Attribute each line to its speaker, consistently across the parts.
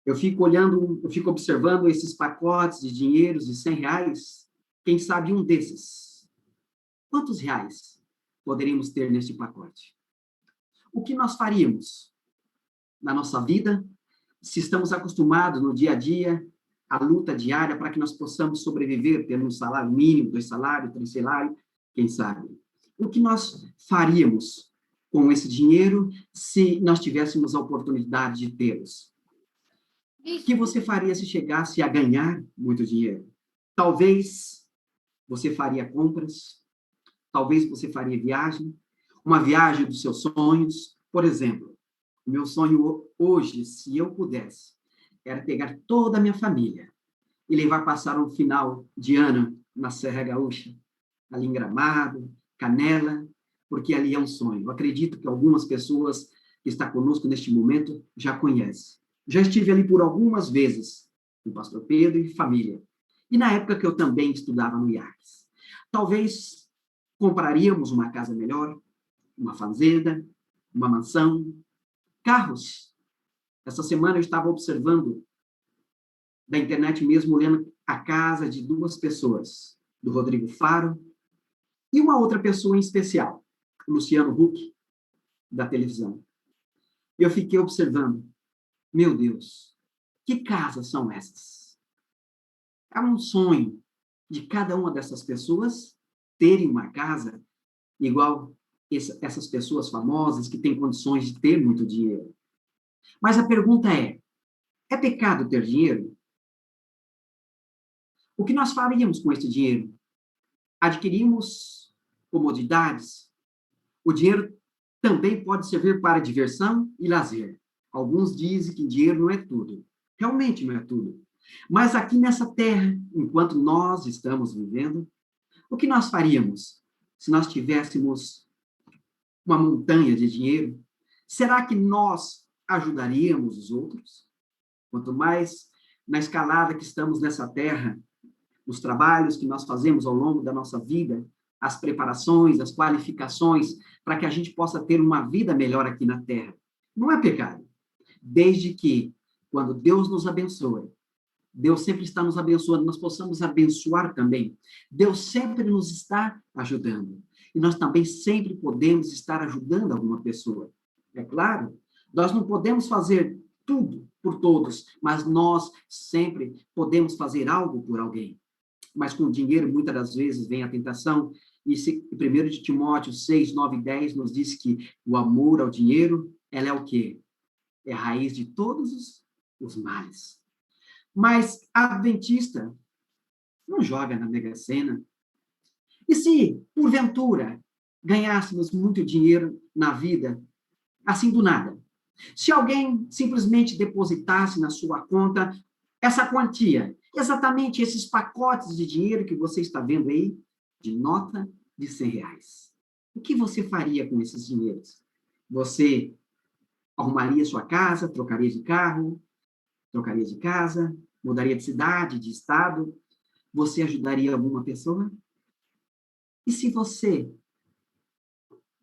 Speaker 1: Eu fico olhando, eu fico observando esses pacotes de dinheiros de R$ 100. Quem sabe um desses. Quantos reais poderíamos ter neste pacote? O que nós faríamos na nossa vida, se estamos acostumados no dia a dia, a luta diária para que nós possamos sobreviver, tendo um salário mínimo, 2 salários, 3 salários, quem sabe? O que nós faríamos com esse dinheiro se nós tivéssemos a oportunidade de tê-los? O que você faria se chegasse a ganhar muito dinheiro? Talvez você faria compras, talvez você faria viagem, uma viagem dos seus sonhos. Por exemplo, o meu sonho hoje, se eu pudesse, era pegar toda a minha família e levar passar um final de ano na Serra Gaúcha, ali em Gramado, Canela, porque ali é um sonho. Eu acredito que algumas pessoas que estão conosco neste momento já conhecem. Já estive ali por algumas vezes, com o pastor Pedro e família. E na época que eu também estudava no IACS. Talvez compraríamos uma casa melhor, uma fazenda, uma mansão, carros. Essa semana eu estava observando da internet mesmo, olhando a casa de 2 pessoas, do Rodrigo Faro, e uma outra pessoa em especial, o Luciano Huck, da televisão. Eu fiquei observando, meu Deus, que casas são essas? É um sonho de cada uma dessas pessoas terem uma casa igual essas pessoas famosas que têm condições de ter muito dinheiro. Mas a pergunta é pecado ter dinheiro? O que nós faríamos com esse dinheiro? Adquirimos comodidades? O dinheiro também pode servir para diversão e lazer. Alguns dizem que dinheiro não é tudo. Realmente não é tudo. Mas aqui nessa terra, enquanto nós estamos vivendo, o que nós faríamos se nós tivéssemos uma montanha de dinheiro? Será que nós ajudaríamos os outros? Quanto mais na escalada que estamos nessa terra, os trabalhos que nós fazemos ao longo da nossa vida, as preparações, as qualificações, para que a gente possa ter uma vida melhor aqui na terra. Não é pecado. Desde que, quando Deus nos abençoe, Deus sempre está nos abençoando, nós possamos abençoar também. Deus sempre nos está ajudando. E nós também sempre podemos estar ajudando alguma pessoa. É claro, nós não podemos fazer tudo por todos, mas nós sempre podemos fazer algo por alguém. Mas com dinheiro, muitas das vezes, vem a tentação. E 1 de Timóteo 6, 9 e 10 nos diz que o amor ao dinheiro, ela é o quê? É a raiz de todos os males. Mas a adventista não joga na Mega Sena. E se, porventura, ganhássemos muito dinheiro na vida, assim do nada? Se alguém simplesmente depositasse na sua conta essa quantia, exatamente esses pacotes de dinheiro que você está vendo aí, de nota de R$ 100. O que você faria com esses dinheiros? Você arrumaria sua casa, trocaria de carro, trocaria de casa, mudaria de cidade, de estado? Você ajudaria alguma pessoa? E se você,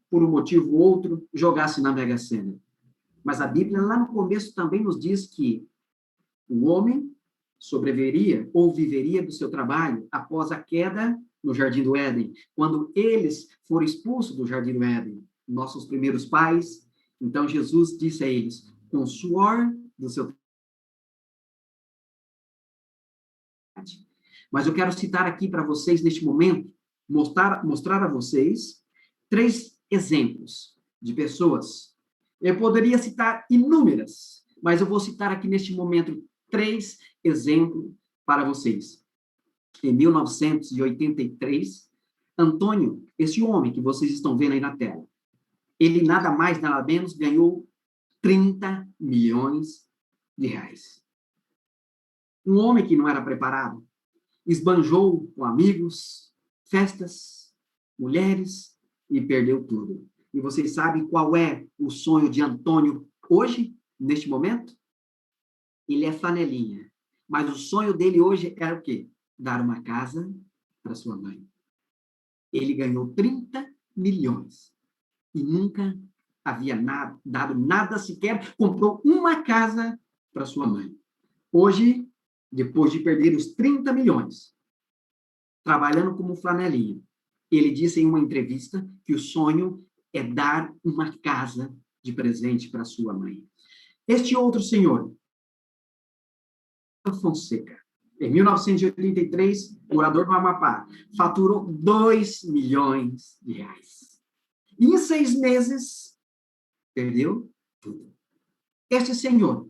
Speaker 1: por um motivo ou outro, jogasse na Mega Sena? Mas a Bíblia, lá no começo, também nos diz que o homem sobreviveria ou viveria do seu trabalho após a queda no Jardim do Éden, quando eles foram expulsos do Jardim do Éden, nossos primeiros pais. Então, Jesus disse a eles, com o suor do seu trabalho. Mas eu quero citar aqui para vocês, neste momento, mostrar a vocês 3 exemplos de pessoas. Eu poderia citar inúmeras, mas eu vou citar aqui neste momento 3 exemplos para vocês. Em 1983, Antônio, esse homem que vocês estão vendo aí na tela, ele nada mais, nada menos, ganhou 30 milhões de reais. Um homem que não era preparado, esbanjou com amigos, festas, mulheres e perdeu tudo. E vocês sabem qual é o sonho de Antônio hoje, neste momento? Ele é flanelinha. Mas o sonho dele hoje era o quê? Dar uma casa para sua mãe. Ele ganhou 30 milhões e nunca havia dado nada sequer, comprou uma casa para sua mãe. Hoje, depois de perder os 30 milhões, trabalhando como flanelinha, ele disse em uma entrevista que o sonho é dar uma casa de presente para sua mãe. Este outro senhor, Fonseca, em 1983, morador do Amapá, faturou 2 milhões de reais. E em 6 meses, perdeu tudo. Este senhor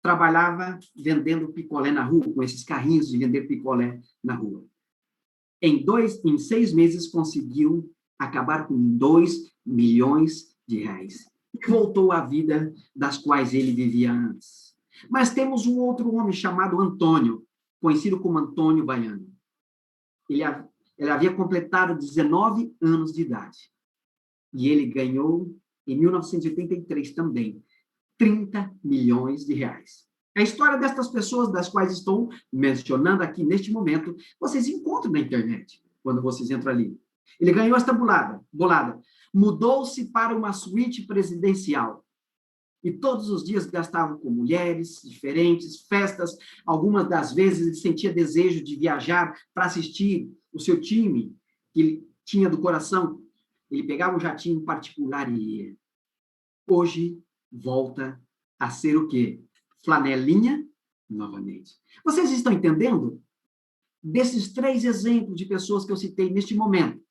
Speaker 1: trabalhava vendendo picolé na rua, com esses carrinhos de vender picolé na rua. Em 6 meses, conseguiu acabar com 2 milhões de reais. E voltou à vida das quais ele vivia antes. Mas temos um outro homem chamado Antônio, conhecido como Antônio Baiano. Ele havia completado 19 anos de idade. E ele ganhou, em 1983 também, 30 milhões de reais. A história destas pessoas, das quais estou mencionando aqui neste momento, vocês encontram na internet, quando vocês entram ali. Ele ganhou esta bolada. Mudou-se para uma suíte presidencial. E todos os dias gastava com mulheres diferentes, festas. Algumas das vezes ele sentia desejo de viajar para assistir o seu time, que ele tinha do coração. Ele pegava um jatinho particular e ia. Hoje, volta a ser o quê? Flanelinha novamente. Vocês estão entendendo? Desses 3 exemplos de pessoas que eu citei neste momento,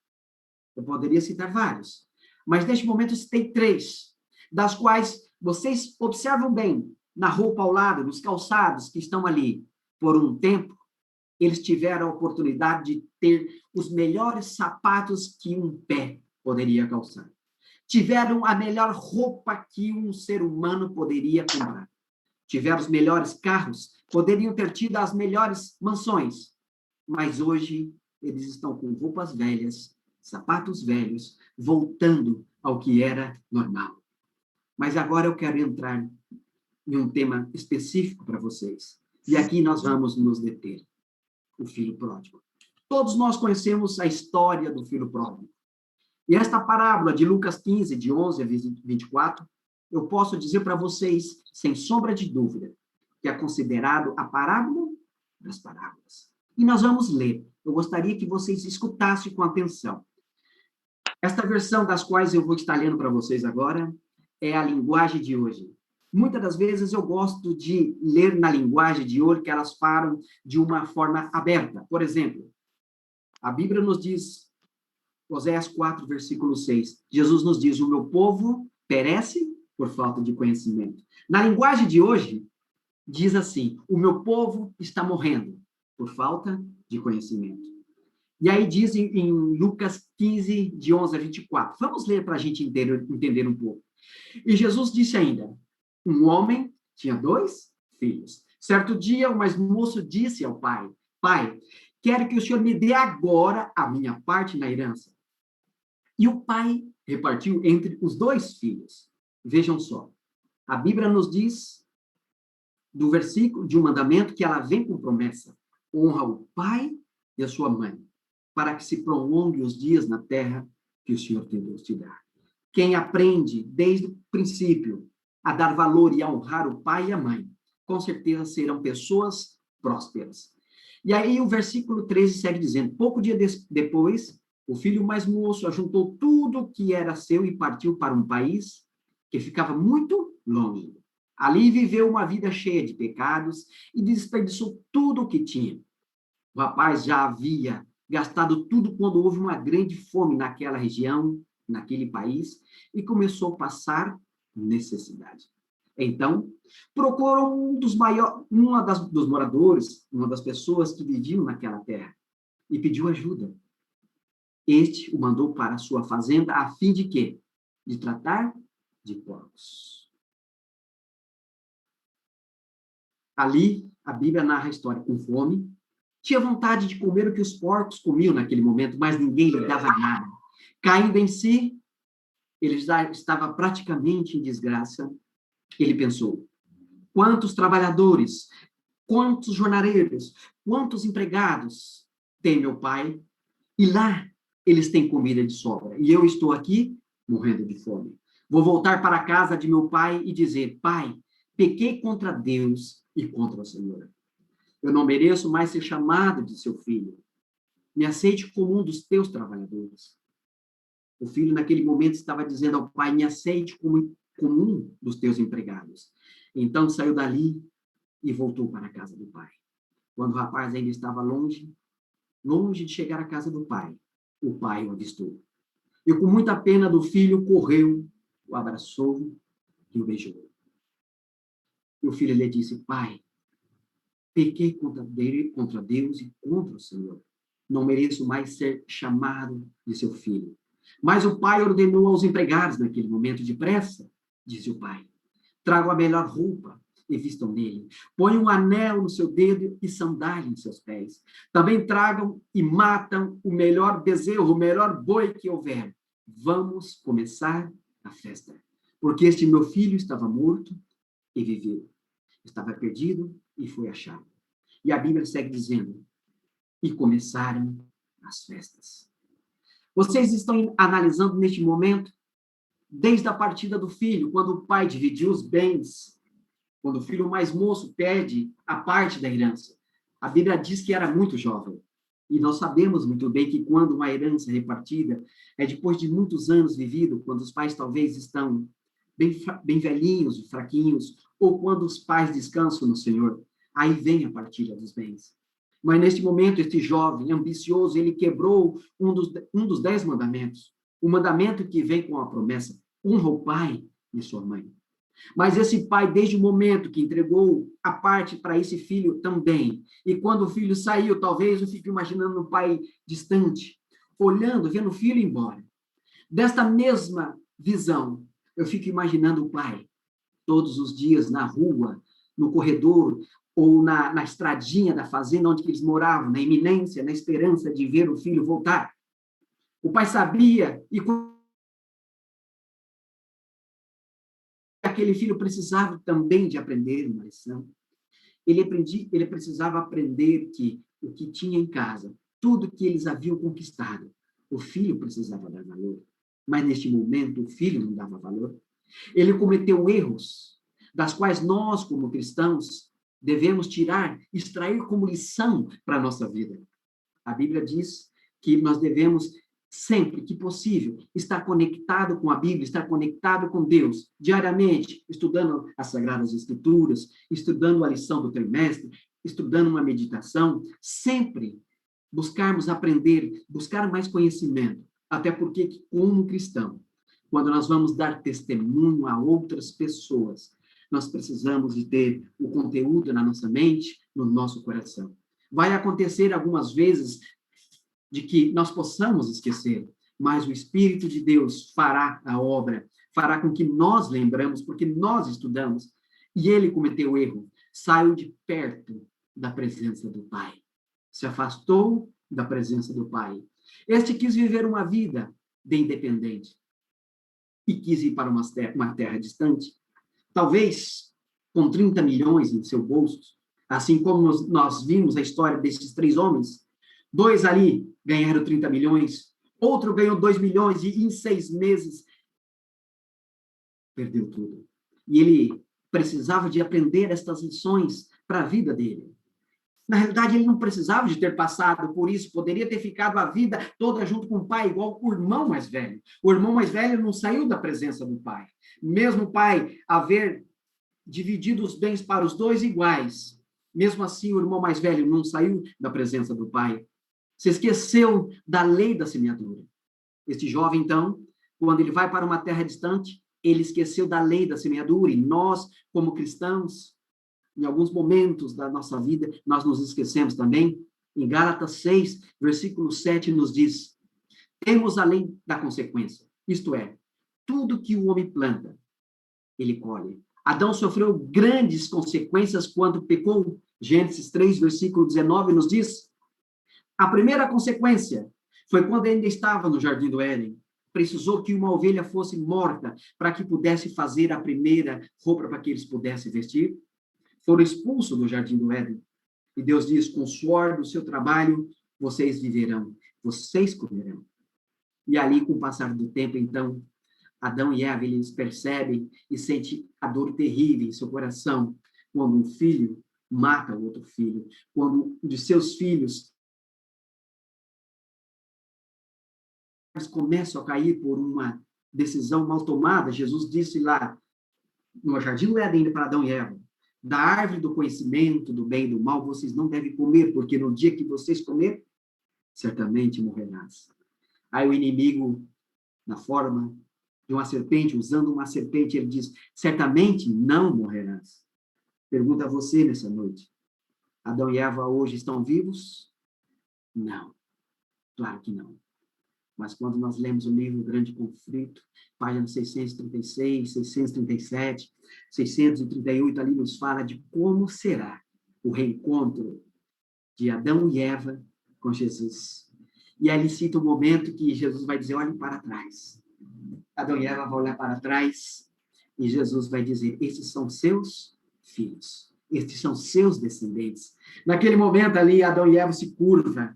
Speaker 1: eu poderia citar vários, mas neste momento eu citei 3, das quais vocês observam bem, na roupa ao lado, nos calçados que estão ali. Por um tempo, eles tiveram a oportunidade de ter os melhores sapatos que um pé poderia calçar. Tiveram a melhor roupa que um ser humano poderia comprar. Tiveram os melhores carros, poderiam ter tido as melhores mansões. Mas hoje, eles estão com roupas velhas, sapatos velhos, voltando ao que era normal. Mas agora eu quero entrar em um tema específico para vocês. E aqui nós vamos nos deter. O filho pródigo. Todos nós conhecemos a história do filho pródigo. E esta parábola de Lucas 15, de 11 a 24, eu posso dizer para vocês, sem sombra de dúvida, que é considerado a parábola das parábolas. E nós vamos ler. Eu gostaria que vocês escutassem com atenção. Esta versão das quais eu vou estar lendo para vocês agora é a linguagem de hoje. Muitas das vezes eu gosto de ler na linguagem de hoje que elas falam de uma forma aberta. Por exemplo, a Bíblia nos diz, Oséias 4, versículo 6, Jesus nos diz, o meu povo perece por falta de conhecimento. Na linguagem de hoje, diz assim, o meu povo está morrendo por falta de conhecimento. E aí diz em Lucas 15, de 11 a 24. Vamos ler para a gente entender um pouco. E Jesus disse ainda, um homem tinha 2 filhos. Certo dia, o mais moço disse ao pai, pai, quero que o senhor me dê agora a minha parte na herança. E o pai repartiu entre os 2 filhos. Vejam só, a Bíblia nos diz, do versículo de um mandamento, que ela vem com promessa. Honra o pai e a sua mãe, para que se prolongue os dias na terra que o Senhor tem Deus te dar. Quem aprende desde o princípio a dar valor e a honrar o pai e a mãe, com certeza serão pessoas prósperas. E aí o versículo 13 segue dizendo, pouco dia depois, o filho mais moço ajuntou tudo que era seu e partiu para um país que ficava muito longe. Ali viveu uma vida cheia de pecados e desperdiçou tudo o que tinha. O rapaz já havia gastado tudo quando houve uma grande fome naquela região, naquele país, e começou a passar necessidade. Então, procurou dos moradores, uma das pessoas que viviam naquela terra, e pediu ajuda. Este o mandou para a sua fazenda, a fim de quê? De tratar de porcos. Ali, a Bíblia narra a história com fome, tinha vontade de comer o que os porcos comiam naquele momento, mas ninguém lhe dava nada. Caindo em si, ele já estava praticamente em desgraça. Ele pensou, quantos trabalhadores, quantos jornaleiros, quantos empregados tem meu pai? E lá eles têm comida de sobra. E eu estou aqui morrendo de fome. Vou voltar para a casa de meu pai e dizer, pai, pequei contra Deus e contra o Senhor. Eu não mereço mais ser chamado de seu filho. Me aceite como um dos teus trabalhadores. O filho, naquele momento, estava dizendo ao pai, me aceite como um dos teus empregados. Então, saiu dali e voltou para a casa do pai. Quando o rapaz ainda estava longe de chegar à casa do pai, o pai o avistou. E, com muita pena do filho, correu, o abraçou e o beijou. E o filho lhe disse, pai, pequei contra Deus e contra o Senhor. Não mereço mais ser chamado de seu filho. Mas o pai ordenou aos empregados, naquele momento, depressa, disse o pai, tragam a melhor roupa e vistam nele. Põe um anel no seu dedo e sandália nos seus pés. Também tragam e matam o melhor bezerro, o melhor boi que houver. Vamos começar a festa. Porque este meu filho estava morto e viveu. Estava perdido e foi achado. E a Bíblia segue dizendo, e começaram as festas. Vocês estão analisando neste momento, desde a partida do filho, quando o pai dividiu os bens, quando o filho mais moço pede a parte da herança. A Bíblia diz que era muito jovem. E nós sabemos muito bem que quando uma herança é repartida, é depois de muitos anos vivido, quando os pais talvez estão bem velhinhos e fraquinhos, ou quando os pais descansam no Senhor, aí vem a partilha dos bens. Mas neste momento, este jovem ambicioso, ele quebrou um dos 10 mandamentos. O mandamento que vem com a promessa, honra o pai e sua mãe. Mas esse pai, desde o momento que entregou a parte para esse filho também, e quando o filho saiu, talvez eu fique imaginando o pai distante, olhando, vendo o filho ir embora. Desta mesma visão, eu fico imaginando o pai, todos os dias na rua, no corredor, ou na estradinha da fazenda onde eles moravam, na iminência, na esperança de ver o filho voltar. O pai sabia, e aquele filho precisava também de aprender uma lição. Ele precisava aprender que o que tinha em casa, tudo que eles haviam conquistado, o filho precisava dar valor. Mas, neste momento, o filho não dava valor. Ele cometeu erros, das quais nós, como cristãos, devemos extrair como lição para a nossa vida. A Bíblia diz que nós devemos, sempre que possível, estar conectado com a Bíblia, estar conectado com Deus, diariamente, estudando as Sagradas Escrituras, estudando a lição do trimestre, estudando uma meditação, sempre buscarmos aprender, buscar mais conhecimento, até porque, como cristão, quando nós vamos dar testemunho a outras pessoas, nós precisamos de ter o conteúdo na nossa mente, no nosso coração. Vai acontecer algumas vezes de que nós possamos esquecer, mas o Espírito de Deus fará a obra, fará com que nós lembramos, porque nós estudamos, e ele cometeu erro, saiu de perto da presença do Pai, se afastou da presença do Pai. Este quis viver uma vida de independente e quis ir para uma terra distante, talvez com 30 milhões em seu bolso, assim como nós vimos a história desses 3 homens. 2 ali ganharam 30 milhões, outro ganhou 2 milhões e em 6 meses perdeu tudo. E ele precisava de aprender estas lições para a vida dele. Na realidade, ele não precisava de ter passado por isso, poderia ter ficado a vida toda junto com o pai, igual o irmão mais velho. O irmão mais velho não saiu da presença do pai. Mesmo o pai haver dividido os bens para os 2 iguais, mesmo assim o irmão mais velho não saiu da presença do pai. Se esqueceu da lei da semeadura. Este jovem, então, quando ele vai para uma terra distante, ele esqueceu da lei da semeadura, e nós, como cristãos, em alguns momentos da nossa vida, nós nos esquecemos também. Em Gálatas 6, versículo 7, nos diz, temos a lei da consequência, isto é, tudo que o homem planta, ele colhe. Adão sofreu grandes consequências quando pecou. Gênesis 3, versículo 19, nos diz, a primeira consequência foi quando ainda estava no Jardim do Éden. Precisou que uma ovelha fosse morta para que pudesse fazer a primeira roupa para que eles pudessem vestir. Foram expulsos do Jardim do Éden. E Deus diz, com o suor do seu trabalho, vocês viverão, vocês comerão. E ali, com o passar do tempo, então, Adão e Eva, eles percebem e sentem a dor terrível em seu coração, quando um filho mata o outro filho. Quando um de seus filhos começam a cair por uma decisão mal tomada, Jesus disse lá no jardim do Éden para Adão e Eva: da árvore do conhecimento do bem e do mal vocês não devem comer, porque no dia que vocês comerem, certamente morrerás. Aí o inimigo, na forma de uma serpente, usando uma serpente, ele diz: certamente não morrerás. Pergunta a você nessa noite: Adão e Eva hoje estão vivos? Não, claro que não. Mas quando nós lemos o livro Grande Conflito, página 636, 637, 638, ali nos fala de como será o reencontro de Adão e Eva com Jesus. E ali cita o momento que Jesus vai dizer: olhem para trás. Adão e Eva vão olhar para trás e Jesus vai dizer: esses são seus filhos, estes são seus descendentes. Naquele momento ali, Adão e Eva se curvam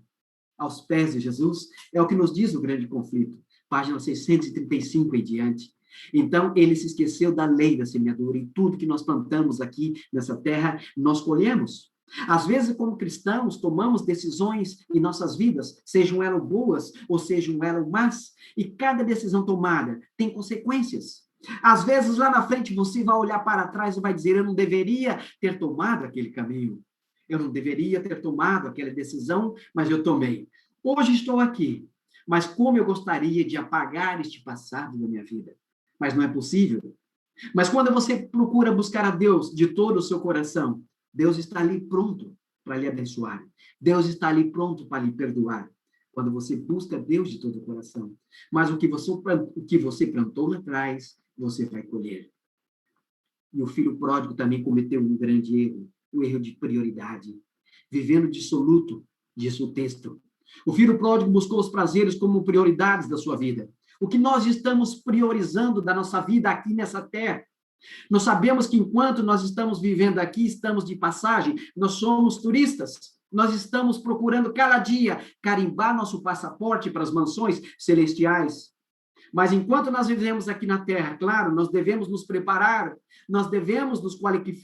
Speaker 1: aos pés de Jesus, é o que nos diz o Grande Conflito, página 635 em diante. Então, ele se esqueceu da lei da semeadura, e tudo que nós plantamos aqui nessa terra, nós colhemos. Às vezes, como cristãos, tomamos decisões em nossas vidas, sejam elas boas ou sejam elas más, e cada decisão tomada tem consequências. Às vezes, lá na frente, você vai olhar para trás e vai dizer: eu não deveria ter tomado aquele caminho. Eu não deveria ter tomado aquela decisão, mas eu tomei. Hoje estou aqui, mas como eu gostaria de apagar este passado da minha vida. Mas não é possível. Mas quando você procura buscar a Deus de todo o seu coração, Deus está ali pronto para lhe abençoar. Deus está ali pronto para lhe perdoar. Quando você busca Deus de todo o coração. Mas o que você plantou lá atrás, você vai colher. E o filho pródigo também cometeu um grande erro, o erro de prioridade. Vivendo dissoluto, diz o texto. O filho pródigo buscou os prazeres como prioridades da sua vida. O que nós estamos priorizando da nossa vida aqui nessa terra? Nós sabemos que enquanto nós estamos vivendo aqui, estamos de passagem, nós somos turistas. Nós estamos procurando cada dia carimbar nosso passaporte para as mansões celestiais. Mas enquanto nós vivemos aqui na Terra, claro, nós devemos nos preparar, nós devemos nos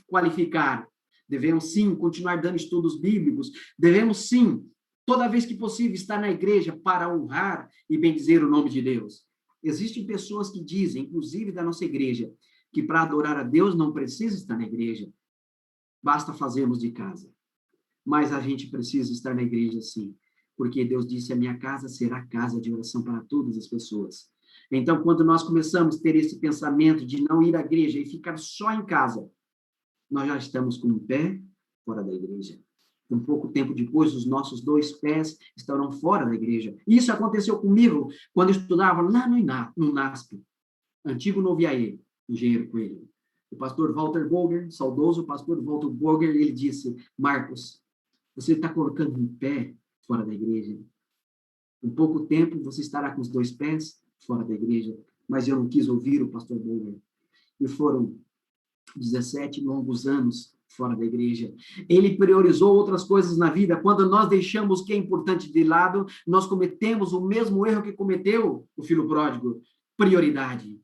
Speaker 1: qualificar, devemos sim continuar dando estudos bíblicos, devemos sim, toda vez que possível, estar na igreja para honrar e bendizer o nome de Deus. Existem pessoas que dizem, inclusive da nossa igreja, que para adorar a Deus não precisa estar na igreja, basta fazermos de casa. Mas a gente precisa estar na igreja sim, porque Deus disse: a minha casa será casa de oração para todas as pessoas. Então, quando nós começamos a ter esse pensamento de não ir à igreja e ficar só em casa, nós já estamos com um pé fora da igreja. Um pouco tempo depois, os nossos 2 pés estarão fora da igreja. Isso aconteceu comigo quando eu estudava lá no NASP, antigo Noviaê, Engenheiro Coelho. O pastor Walter Bolger, saudoso pastor Walter Bolger, ele disse: Marcos, você está colocando um pé fora da igreja. Em pouco tempo, você estará com os 2 pés fora da igreja. Mas eu não quis ouvir o pastor Bolger. E foram 17 longos anos fora da igreja. Ele priorizou outras coisas na vida. Quando nós deixamos o que é importante de lado, nós cometemos o mesmo erro que cometeu o filho pródigo. Prioridade.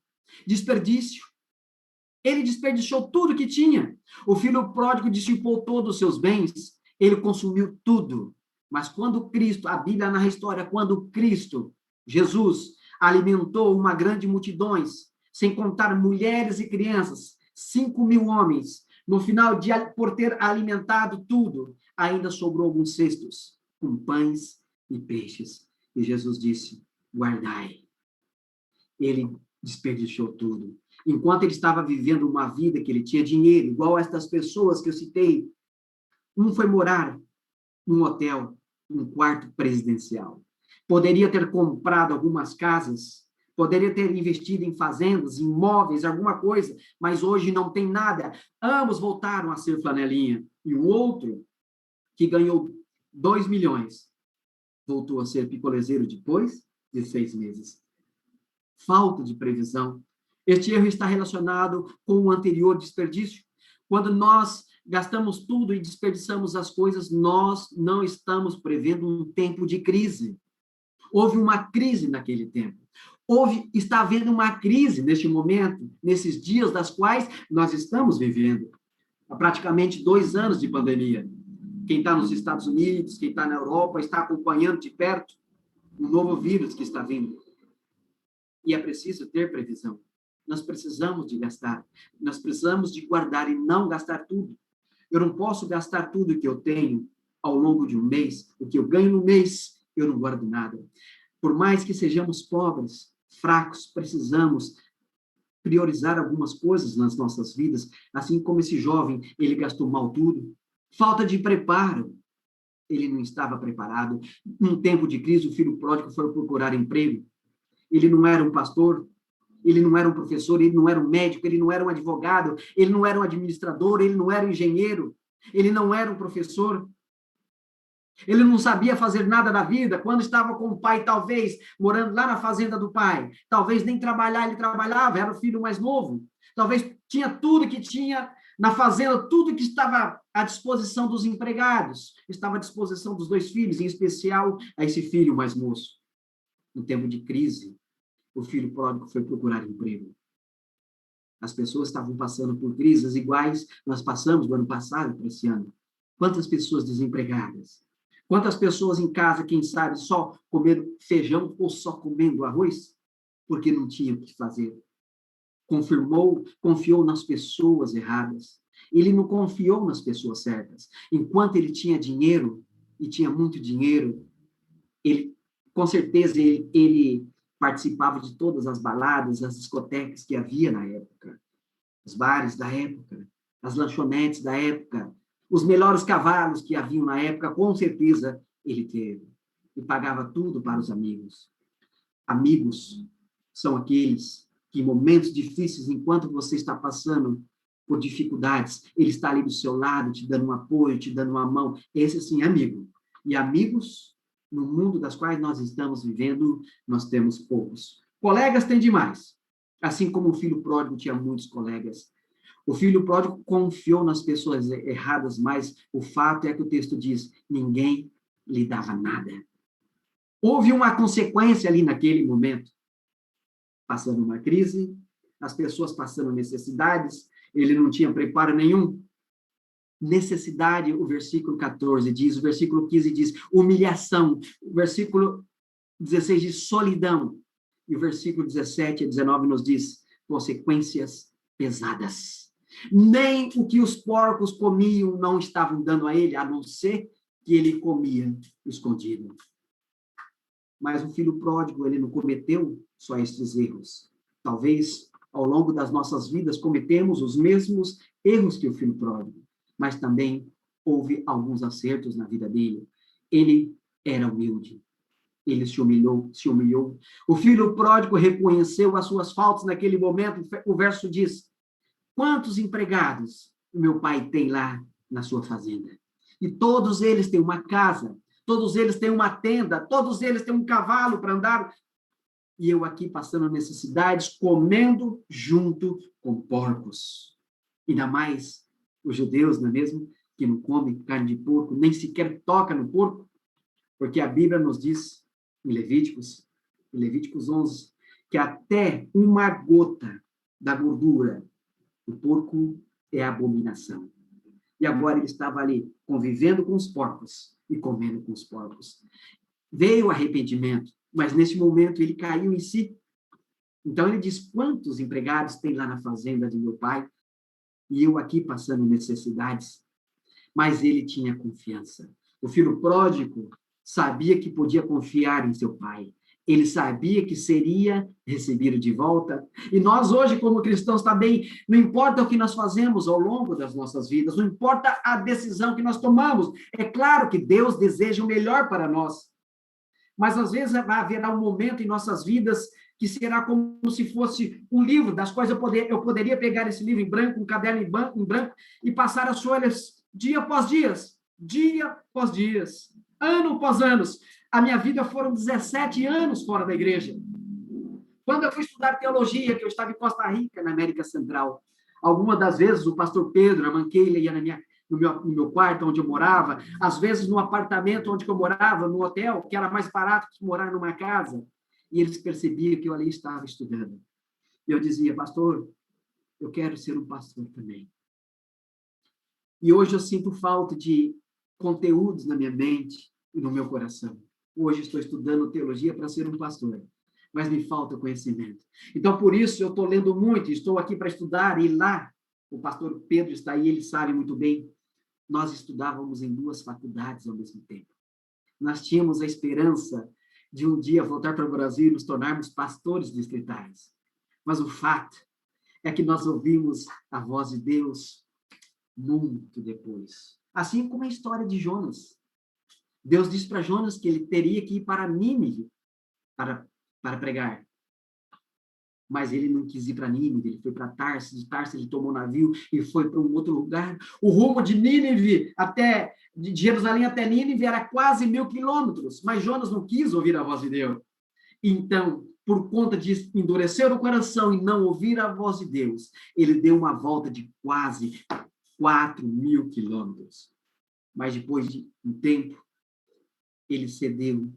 Speaker 1: Desperdício. Ele desperdiçou tudo que tinha. O filho pródigo dissipou todos os seus bens. Ele consumiu tudo. Mas quando Cristo, a Bíblia narra a história, quando Cristo, Jesus, alimentou uma grande multidões, sem contar mulheres e crianças, 5.000 homens, no final, por ter alimentado tudo, ainda sobrou alguns cestos com pães e peixes. E Jesus disse: guardai. Ele desperdiçou tudo. Enquanto ele estava vivendo uma vida que ele tinha dinheiro, igual estas pessoas que eu citei, um foi morar num hotel, num quarto presidencial. Poderia ter comprado algumas casas, poderia ter investido em fazendas, em imóveis, alguma coisa, mas hoje não tem nada. Ambos voltaram a ser flanelinha. E o outro, que ganhou 2 milhões, voltou a ser picolezeiro depois de 6 meses. Falta de previsão. Este erro está relacionado com o anterior desperdício. Quando nós gastamos tudo e desperdiçamos as coisas, nós não estamos prevendo um tempo de crise. Houve uma crise naquele tempo. Está havendo uma crise neste momento, nesses dias das quais nós estamos vivendo. Há praticamente 2 anos de pandemia. Quem está nos Estados Unidos, quem está na Europa, está acompanhando de perto um novo vírus que está vindo. E é preciso ter previsão. Nós precisamos de gastar. Nós precisamos de guardar e não gastar tudo. Eu não posso gastar tudo que eu tenho ao longo de um mês. O que eu ganho no mês, eu não guardo nada. Por mais que sejamos pobres, fracos, precisamos priorizar algumas coisas nas nossas vidas, assim como esse jovem, ele gastou mal tudo. Falta de preparo. Ele não estava preparado. Num tempo de crise, o filho pródigo foi procurar emprego. Ele não era um pastor, ele não era um professor, ele não era um médico, ele não era um advogado, ele não era um administrador, ele não era um engenheiro, ele não era um professor. Ele não sabia fazer nada da vida. Quando estava com o pai, talvez, morando lá na fazenda do pai, talvez nem trabalhar ele trabalhava, era o filho mais novo. Talvez tinha tudo que tinha na fazenda, tudo que estava à disposição dos empregados, estava à disposição dos 2 filhos, em especial a esse filho mais moço. No tempo de crise, o filho pródigo foi procurar emprego. As pessoas estavam passando por crises iguais nós passamos do ano passado para esse ano. Quantas pessoas desempregadas? Quantas pessoas em casa, quem sabe, só comendo feijão ou só comendo arroz? Porque não tinha o que fazer. Confiou nas pessoas erradas. Ele não confiou nas pessoas certas. Enquanto ele tinha dinheiro, e tinha muito dinheiro, ele, com certeza, ele participava de todas as baladas, as discotecas que havia na época, os bares da época, as lanchonetes da época, os melhores cavalos que haviam na época, com certeza ele teve. E pagava tudo para os amigos. Amigos são aqueles que, em momentos difíceis, enquanto você está passando por dificuldades, ele está ali do seu lado, te dando um apoio, te dando uma mão. Esse, sim, é amigo. E amigos, no mundo das quais nós estamos vivendo, nós temos poucos. Colegas tem demais. Assim como o filho pródigo tinha muitos colegas. O filho pródigo confiou nas pessoas erradas, mas o fato é que o texto diz: ninguém lhe dava nada. Houve uma consequência ali naquele momento. Passando uma crise, as pessoas passando necessidades, ele não tinha preparo nenhum. Necessidade, o versículo 14 diz, o versículo 15 diz humilhação, o versículo 16 diz solidão, e o versículo 17 a 19 nos diz consequências pesadas. Nem o que os porcos comiam não estavam dando a ele, a não ser que ele comia escondido. Mas o filho pródigo, ele não cometeu só estes erros. Talvez, ao longo das nossas vidas, cometemos os mesmos erros que o filho pródigo, mas também houve alguns acertos na vida dele. Ele era humilde. Ele se humilhou. O filho pródigo reconheceu as suas faltas naquele momento. O verso diz: quantos empregados o meu pai tem lá na sua fazenda? E todos eles têm uma casa, todos eles têm uma tenda, todos eles têm um cavalo para andar. E eu aqui passando necessidades, comendo junto com porcos. Ainda mais os judeus, não é mesmo? Que não comem carne de porco, nem sequer toca no porco, porque a Bíblia nos diz, em Levíticos 11, que até uma gota da gordura do porco é abominação. E agora ele estava ali, convivendo com os porcos e comendo com os porcos. Veio o arrependimento, mas nesse momento ele caiu em si. Então ele diz: quantos empregados tem lá na fazenda de meu pai? E eu aqui passando necessidades. Mas ele tinha confiança. O filho pródigo sabia que podia confiar em seu pai. Ele sabia que seria recebido de volta. E nós hoje, como cristãos, também, não importa o que nós fazemos ao longo das nossas vidas, não importa a decisão que nós tomamos. É claro que Deus deseja o melhor para nós. Mas, às vezes, haverá um momento em nossas vidas que será como se fosse um livro, das quais eu poderia pegar esse livro em branco, um caderno em branco, e passar as folhas dia após dia, ano após ano. A minha vida foram 17 anos fora da igreja. Quando eu fui estudar teologia, que eu estava em Costa Rica, na América Central, algumas das vezes o pastor Pedro, a Manqueila, ia no meu quarto, onde eu morava, às vezes no apartamento onde eu morava, no hotel, que era mais barato que morar numa casa, e eles percebiam que eu ali estava estudando. E eu dizia: pastor, eu quero ser um pastor também. E hoje eu sinto falta de conteúdos na minha mente e no meu coração. Hoje estou estudando teologia para ser um pastor, mas me falta conhecimento. Então, por isso, eu estou lendo muito, estou aqui para estudar, e lá, o pastor Pedro está aí, ele sabe muito bem, nós estudávamos em 2 faculdades ao mesmo tempo. Nós tínhamos a esperança de um dia voltar para o Brasil e nos tornarmos pastores distritais. Mas o fato é que nós ouvimos a voz de Deus muito depois. Assim como a história de Jonas. Deus disse para Jonas que ele teria que ir para Nínive para pregar. Mas ele não quis ir para Nínive, ele foi para Tarsis, de Tarsis ele tomou navio e foi para um outro lugar. O rumo de Nínive de Jerusalém até Nínive era quase 1.000 quilômetros, mas Jonas não quis ouvir a voz de Deus. Então, por conta de endurecer o coração e não ouvir a voz de Deus, ele deu uma volta de quase 4.000 quilômetros. Mas depois de um tempo, ele cedeu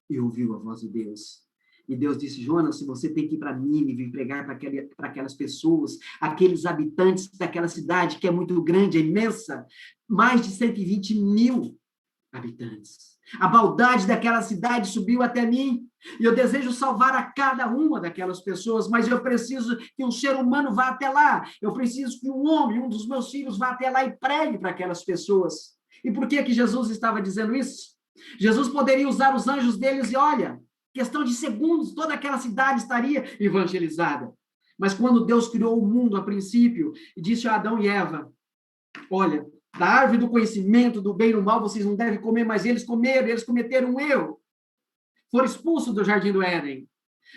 Speaker 1: e ouviu a voz de Deus. E Deus disse, Jonas, se você tem que ir para Nínive, pregar para aquelas pessoas, aqueles habitantes daquela cidade que é muito grande, é imensa, mais de 120.000 habitantes. A maldade daquela cidade subiu até mim, e eu desejo salvar a cada uma daquelas pessoas, mas eu preciso que um ser humano vá até lá, eu preciso que um homem, um dos meus filhos, vá até lá e pregue para aquelas pessoas. E por que Jesus estava dizendo isso? Jesus poderia usar os anjos deles e, olha, questão de segundos, toda aquela cidade estaria evangelizada. Mas quando Deus criou o mundo a princípio, e disse a Adão e Eva, olha, da árvore do conhecimento do bem e do mal vocês não devem comer, mas eles comeram, eles cometeram um erro. Foram expulsos do Jardim do Éden.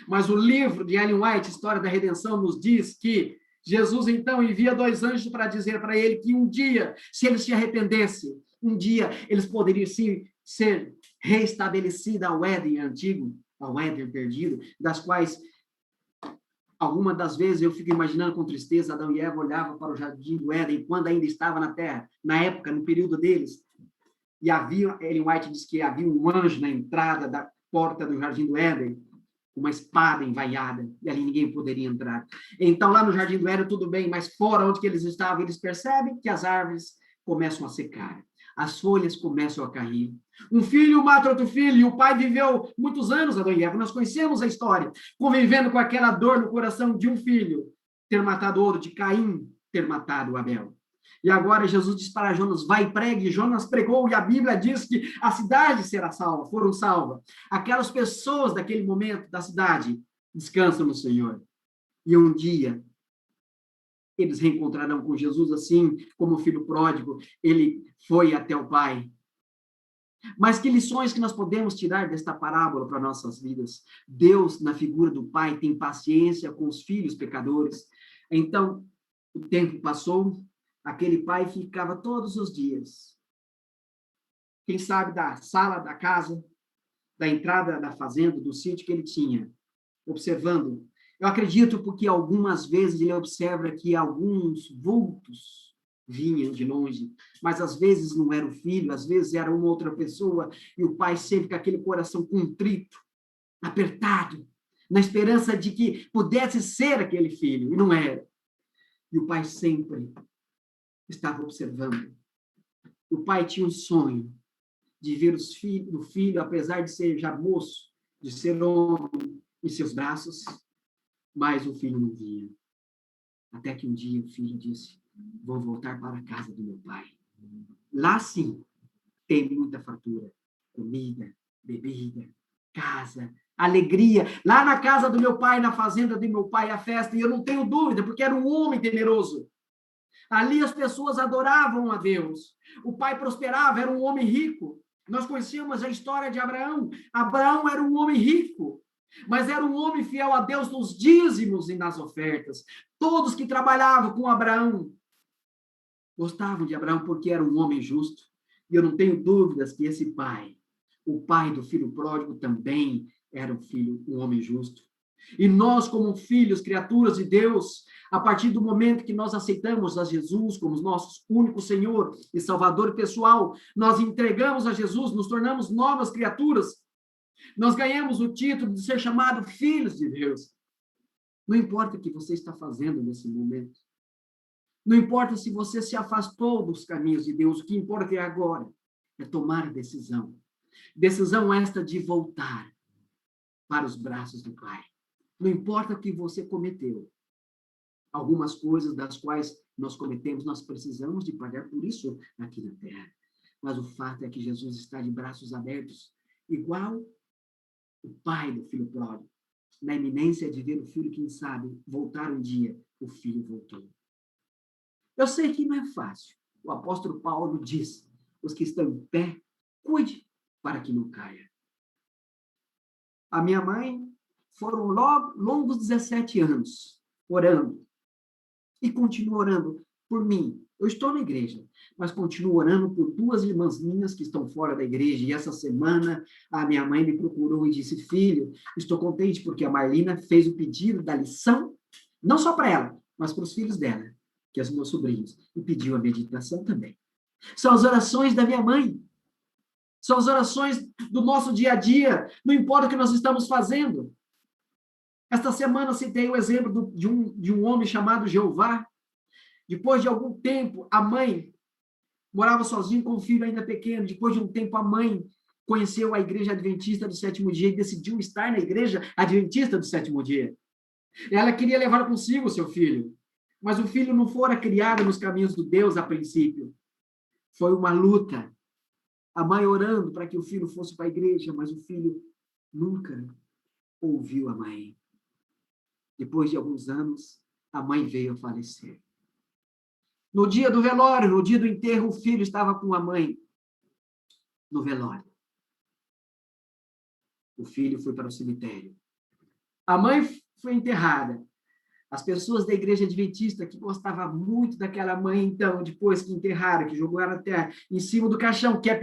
Speaker 1: Mas o livro de Ellen White, História da Redenção, nos diz que Jesus, então, envia 2 anjos para dizer para ele que um dia, se eles se arrependessem, um dia eles poderiam sim ser reestabelecida ao Éden antigo, ao Éden perdido, das quais, algumas das vezes, eu fico imaginando com tristeza, Adão e Eva olhavam para o Jardim do Éden, quando ainda estava na Terra, na época, no período deles, e havia, Ellen White diz que havia um anjo na entrada da porta do Jardim do Éden, uma espada envaiada, e ali ninguém poderia entrar. Então, lá no Jardim do Éden, tudo bem, mas fora onde que eles estavam, eles percebem que as árvores começam a secar, as folhas começam a cair. Um filho mata outro filho, e o pai viveu muitos anos, Adão e Eva, nós conhecemos a história, convivendo com aquela dor no coração de um filho ter matado o outro, de Caim ter matado Abel. E agora Jesus diz para Jonas, vai e pregue. Jonas pregou e a Bíblia diz que a cidade será salva, foram salvas. Aquelas pessoas daquele momento da cidade descansam no Senhor. E um dia eles reencontrarão com Jesus, assim como o filho pródigo, ele foi até o Pai. Mas que lições que nós podemos tirar desta parábola para nossas vidas? Deus, na figura do Pai, tem paciência com os filhos pecadores. Então, o tempo passou, aquele pai ficava todos os dias, quem sabe da sala da casa, da entrada da fazenda, do sítio que ele tinha, observando. Eu acredito porque algumas vezes ele observa que alguns vultos vinham de longe, mas às vezes não era o filho, às vezes era uma outra pessoa, e o pai sempre com aquele coração contrito, apertado, na esperança de que pudesse ser aquele filho, e não era. E o pai sempre estava observando. O pai tinha um sonho de ver o filho, apesar de ser já moço, de ser homem em seus braços, mas o filho não vinha. Até que um dia o filho disse, vou voltar para a casa do meu pai. Lá sim, tem muita fartura, comida, bebida, casa, alegria. Lá na casa do meu pai, na fazenda do meu pai, a festa, e eu não tenho dúvida, porque era um homem temeroso. Ali as pessoas adoravam a Deus. O pai prosperava, era um homem rico. Nós conhecíamos a história de Abraão. Abraão era um homem rico, mas era um homem fiel a Deus nos dízimos e nas ofertas. Todos que trabalhavam com Abraão gostavam de Abraão porque era um homem justo. E eu não tenho dúvidas que esse pai, o pai do filho pródigo, também era um homem justo. E nós, como filhos, criaturas de Deus, a partir do momento que nós aceitamos a Jesus como nosso único Senhor e Salvador pessoal, nós entregamos a Jesus, nos tornamos novas criaturas, nós ganhamos o título de ser chamado filhos de Deus. Não importa o que você está fazendo nesse momento, Não importa se você se afastou dos caminhos de Deus, o que importa é agora, é tomar a decisão. Decisão esta de voltar para os braços do Pai. Não importa o que você cometeu. Algumas coisas das quais nós cometemos, nós precisamos de pagar por isso aqui na terra. Mas o fato é que Jesus está de braços abertos, igual o pai do filho pródigo, na iminência de ver o filho, quem sabe, voltar um dia, o filho voltou. Eu sei que não é fácil. O apóstolo Paulo diz, os que estão em pé, cuide para que não caia. A minha mãe foram longos 17 anos orando. E continuo orando por mim. Eu estou na igreja, mas continuo orando por duas irmãs minhas que estão fora da igreja. E essa semana a minha mãe me procurou e disse, filho, estou contente porque a Marlina fez o pedido da lição, não só para ela, mas para os filhos dela, que são meus sobrinhos, e pediu a meditação também. São as orações da minha mãe. São as orações do nosso dia a dia. Não importa o que nós estamos fazendo. Esta semana citei o exemplo de um homem chamado Jeová. Depois de algum tempo, a mãe morava sozinha com o filho ainda pequeno. Depois de um tempo, a mãe conheceu a igreja adventista do sétimo dia e decidiu estar na igreja adventista do sétimo dia. Ela queria levar consigo o seu filho, mas o filho não fora criado nos caminhos do Deus a princípio. Foi uma luta. A mãe orando para que o filho fosse para a igreja, mas o filho nunca ouviu a mãe. Depois de alguns anos, a mãe veio a falecer. No dia do velório, no dia do enterro, o filho estava com a mãe no velório. O filho foi para o cemitério. A mãe foi enterrada. As pessoas da igreja adventista que gostavam muito daquela mãe, então, depois que enterraram, que jogaram a terra em cima do caixão, que é a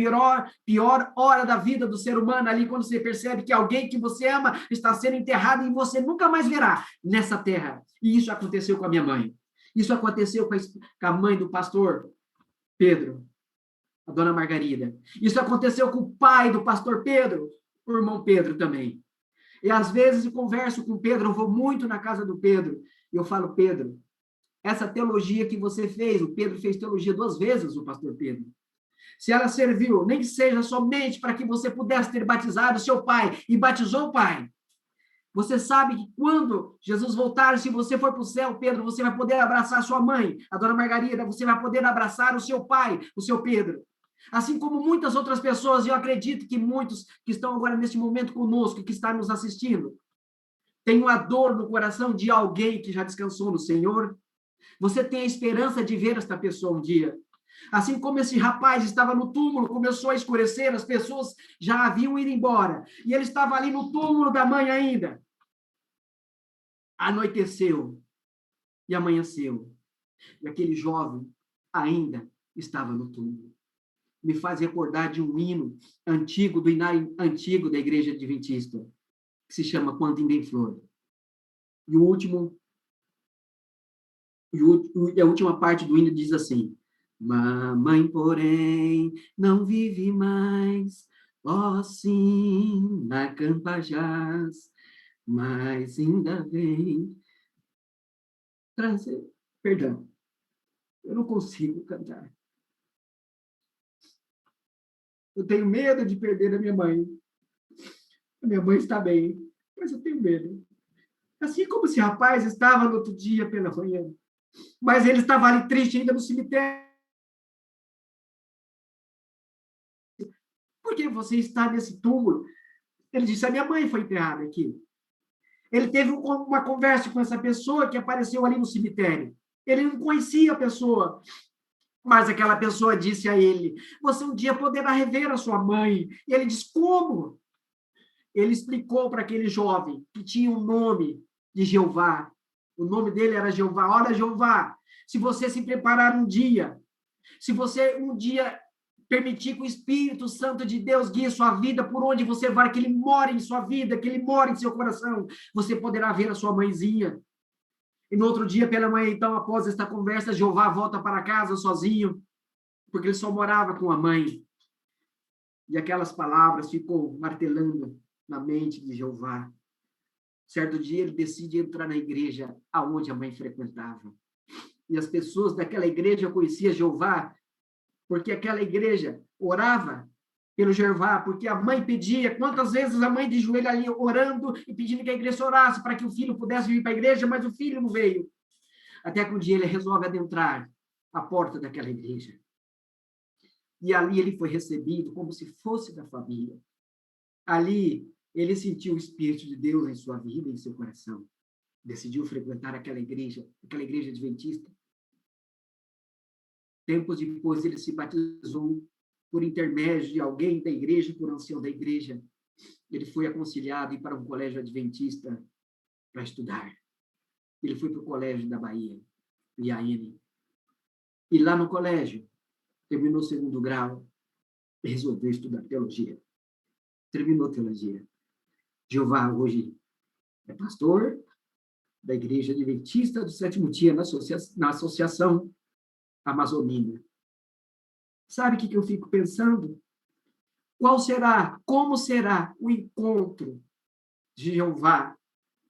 Speaker 1: pior hora da vida do ser humano, ali quando você percebe que alguém que você ama está sendo enterrado e você nunca mais verá nessa terra. E isso aconteceu com a minha mãe. Isso aconteceu com a mãe do pastor Pedro, a dona Margarida. Isso aconteceu com o pai do pastor Pedro, o irmão Pedro também. E às vezes eu converso com o Pedro, eu vou muito na casa do Pedro, e eu falo, Pedro, essa teologia que você fez, o Pedro fez teologia 2 vezes, o pastor Pedro. Se ela serviu, nem que seja somente para que você pudesse ter batizado seu pai, e batizou o pai, você sabe que quando Jesus voltar, se você for para o céu, Pedro, você vai poder abraçar sua mãe, a dona Margarida, você vai poder abraçar o seu pai, o seu Pedro. Assim como muitas outras pessoas, e eu acredito que muitos que estão agora neste momento conosco, que estão nos assistindo, têm uma dor no coração de alguém que já descansou no Senhor. Você tem a esperança de ver esta pessoa um dia. Assim como esse rapaz estava no túmulo, começou a escurecer, as pessoas já haviam ido embora. E ele estava ali no túmulo da mãe ainda. Anoiteceu e amanheceu. E aquele jovem ainda estava no túmulo. Me faz recordar de um hino antigo, do hinário antigo da Igreja Adventista, que se chama Quando Ainda em Flor. E a última parte do hino diz assim: mamãe, porém, não vive mais, ó sim, na campa jaz, mas ainda vem trazer... Perdão, eu não consigo cantar. Eu tenho medo de perder a minha mãe. A minha mãe está bem, mas eu tenho medo. Assim como esse rapaz estava no outro dia pela manhã, mas ele estava ali triste ainda no cemitério. Por que você está nesse túmulo? Ele disse, a minha mãe foi enterrada aqui. Ele teve uma conversa com essa pessoa que apareceu ali no cemitério. Ele não conhecia a pessoa, mas aquela pessoa disse a ele, você um dia poderá rever a sua mãe. E ele disse, como? Ele explicou para aquele jovem que tinha o nome de Jeová. O nome dele era Jeová. Olha, Jeová, se você se preparar um dia, se você um dia permitir que o Espírito Santo de Deus guie sua vida por onde você vai, que ele more em sua vida, que ele more em seu coração, você poderá ver a sua mãezinha. E no outro dia, pela manhã, então, após esta conversa, Jeová volta para casa sozinho, porque ele só morava com a mãe. E aquelas palavras ficou martelando na mente de Jeová. Certo dia, ele decide entrar na igreja aonde a mãe frequentava. E as pessoas daquela igreja conheciam Jeová, porque aquela igreja orava pelo Jeová, porque a mãe pedia, quantas vezes a mãe de joelho ali orando e pedindo que a igreja orasse para que o filho pudesse vir para a igreja, mas o filho não veio. Até que um dia ele resolve adentrar a porta daquela igreja. E ali ele foi recebido como se fosse da família. Ali ele sentiu o Espírito de Deus em sua vida, em seu coração. Decidiu frequentar aquela igreja adventista. Tempos depois ele se batizou por intermédio de alguém da igreja, por ancião da igreja. Ele foi aconselhado a ir para um colégio adventista para estudar. Ele foi para o colégio da Bahia, IAN. E lá no colégio, terminou o 2º grau e resolveu estudar teologia. Terminou teologia. Jeová hoje é pastor da Igreja Adventista do Sétimo Dia na Associação Amazonina. Sabe o que eu fico pensando? Como será o encontro de Jeová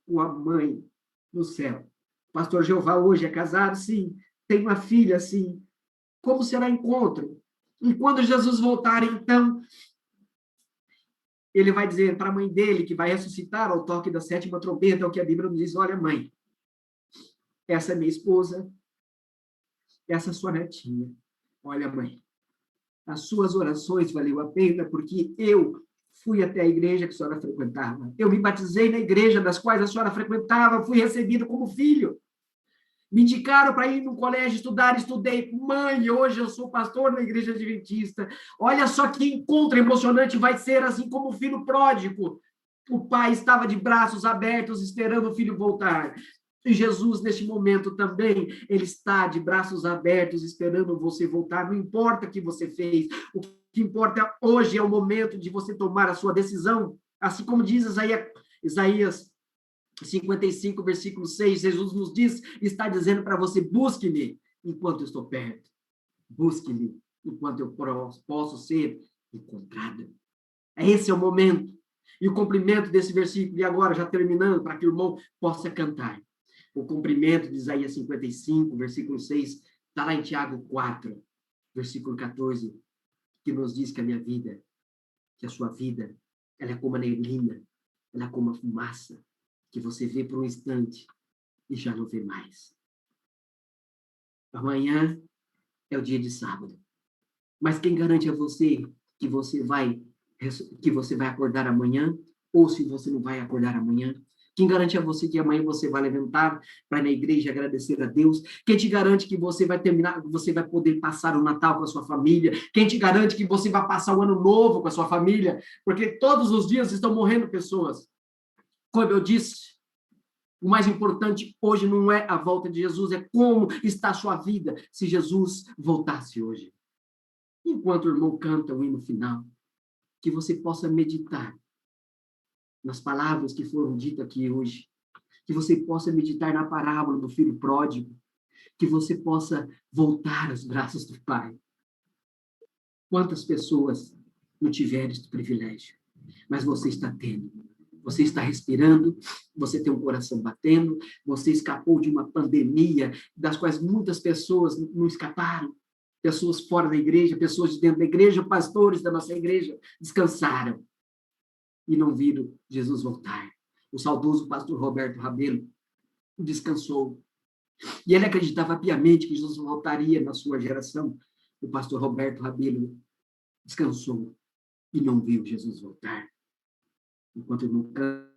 Speaker 1: com a mãe no céu? O pastor Jeová hoje é casado, sim. Tem uma filha, sim. Como será o encontro? E quando Jesus voltar, então, ele vai dizer para a mãe dele, que vai ressuscitar ao toque da 7ª trombeta, o que a Bíblia nos diz: olha, mãe, essa é minha esposa, essa é sua netinha. Olha, mãe, as suas orações valeu a pena, porque eu fui até a igreja que a senhora frequentava. Eu me batizei na igreja das quais a senhora frequentava, fui recebido como filho. Me indicaram para ir no colégio estudar, estudei. Mãe, hoje eu sou pastor na igreja adventista. Olha só que encontro emocionante vai ser, assim como o filho pródigo. O pai estava de braços abertos, esperando o filho voltar. E Jesus, neste momento também, ele está de braços abertos, esperando você voltar. Não importa o que você fez, o que importa hoje é o momento de você tomar a sua decisão. Assim como diz Isaías 55, versículo 6, Jesus nos diz, está dizendo para você: busque-me enquanto eu estou perto. Busque-me enquanto eu posso ser encontrado. Esse é o momento. E o cumprimento desse versículo, e agora, já terminando, para que o irmão possa cantar. O cumprimento de Isaías 55, versículo 6, está lá em Tiago 4, versículo 14, que nos diz que a minha vida, que a sua vida, ela é como a neblina, ela é como a fumaça, que você vê por um instante e já não vê mais. Amanhã é o dia de sábado. Mas quem garante a você que você vai acordar amanhã, ou se você não vai acordar amanhã? Quem garante a você que amanhã você vai levantar para ir na igreja agradecer a Deus? Quem te garante que você vai poder passar o Natal com a sua família? Quem te garante que você vai passar o Ano Novo com a sua família? Porque todos os dias estão morrendo pessoas. Como eu disse, o mais importante hoje não é a volta de Jesus, é como está a sua vida se Jesus voltasse hoje. Enquanto o irmão canta o hino final, que você possa meditar nas palavras que foram ditas aqui hoje, que você possa meditar na parábola do filho pródigo, que você possa voltar aos braços do Pai. Quantas pessoas não tiveram esse privilégio, mas você está tendo. Você está respirando, você tem um coração batendo, você escapou de uma pandemia das quais muitas pessoas não escaparam. Pessoas fora da igreja, pessoas de dentro da igreja, pastores da nossa igreja descansaram e não viram Jesus voltar. O saudoso pastor Roberto Rabelo descansou. E ele acreditava piamente que Jesus voltaria na sua geração. O pastor Roberto Rabelo descansou e não viu Jesus voltar. Enquanto ele não canta,